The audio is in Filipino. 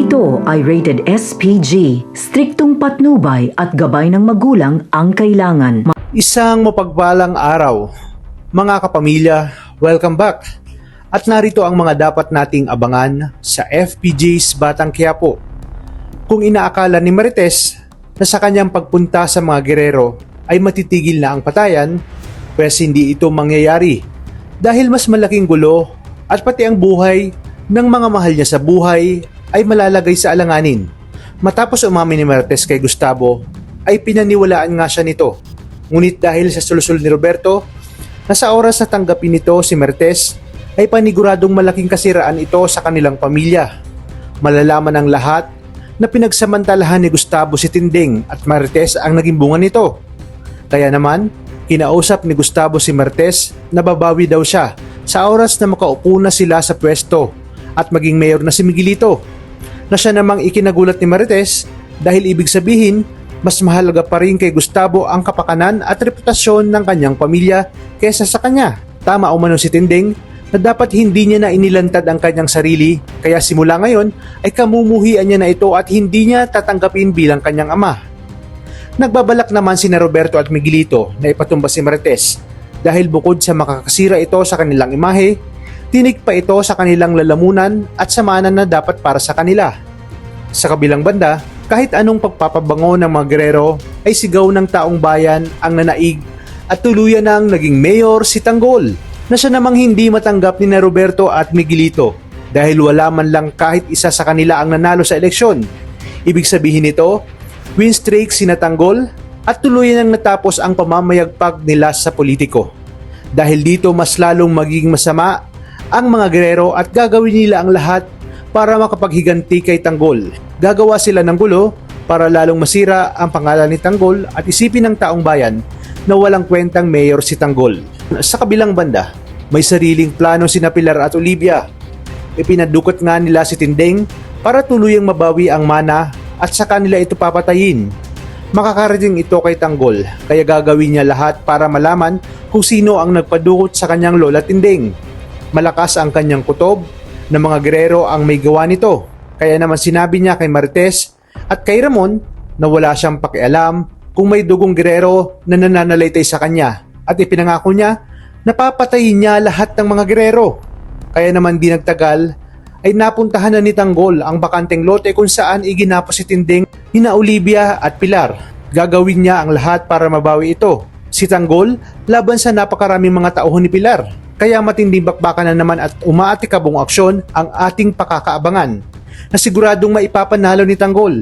Ito ay rated SPG, striktong patnubay at gabay ng magulang ang kailangan. Isang mapagpalang araw, mga kapamilya, welcome back. At narito ang mga dapat nating abangan sa FPG's Batang Quiapo. Kung inaakala ni Marites na sa kanyang pagpunta sa mga gerero ay matitigil na ang patayan, pwes hindi ito mangyayari dahil mas malaking gulo at pati ang buhay ng mga mahal niya sa buhay ay malalagay sa alanganin. Matapos umamin ni Marites kay Gustavo, ay pinaniwalaan nga siya nito. Ngunit dahil sa sulusol ni Roberto, na sa oras na tanggapin nito si Marites, ay paniguradong malaking kasiraan ito sa kanilang pamilya. Malalaman ang lahat na pinagsamantalahan ni Gustavo si Tinding at Marites ang naging bunga nito. Kaya naman, kinausap ni Gustavo si Marites na babawi daw siya sa oras na makaupo na sila sa pwesto at maging mayor na si Miguelito. Na siya namang ikinagulat ni Marites dahil ibig sabihin mas mahalaga pa rin kay Gustavo ang kapakanan at reputasyon ng kanyang pamilya kaysa sa kanya. Tama umano si Tinding na dapat hindi niya na inilantad ang kanyang sarili, kaya simula ngayon ay kamumuhian niya na ito at hindi niya tatanggapin bilang kanyang ama. Nagbabalak naman sina Roberto at Miguelito na ipatumba si Marites dahil bukod sa makakasira ito sa kanilang imahe, tinig pa ito sa kanilang lalamunan at samanan na dapat para sa kanila. Sa kabilang banda, kahit anong pagpapabango ng mga gerero ay sigaw ng taong bayan ang nanaig at tuluyan ng naging mayor si Tanggol na siya namang hindi matanggap ni Roberto at Miguelito dahil wala man lang kahit isa sa kanila ang nanalo sa eleksyon. Ibig sabihin nito, win streak si Tanggol at tuluyan ng natapos ang pamamayagpag nila sa politiko. Dahil dito mas lalong magiging masama ang mga gerero at gagawin nila ang lahat para makapaghiganti kay Tanggol. Gagawa sila ng gulo para lalong masira ang pangalan ni Tanggol at isipin ng taong bayan na walang kwentang mayor si Tanggol. Sa kabilang banda, may sariling plano sina Pilar at Olivia. Ipinadukot nga nila si Tinding para tuluyang mabawi ang mana at sa kanila ito papatayin. Makakarating ito kay Tanggol kaya gagawin niya lahat para malaman kung sino ang nagpadukot sa kanyang lola Tinding. Malakas ang kanyang kutob na mga gerero ang may gawa nito. Kaya naman sinabi niya kay Marites at kay Ramon na wala siyang pakialam kung may dugong gerero na nananalaytay sa kanya at ipinangako niya na papatayin niya lahat ng mga gerero. Kaya naman di nagtagal ay napuntahan na ni Tanggol ang bakanteng lote kung saan iginapos si Tinding nina Olivia at Pilar. Gagawin niya ang lahat para mabawi ito. Si Tanggol laban sa napakaraming mga tauhan ni Pilar. Kaya matinding bakbakan na naman at umaatikabong aksyon ang ating pakakaabangan na siguradong maipapanalo ni Tanggol.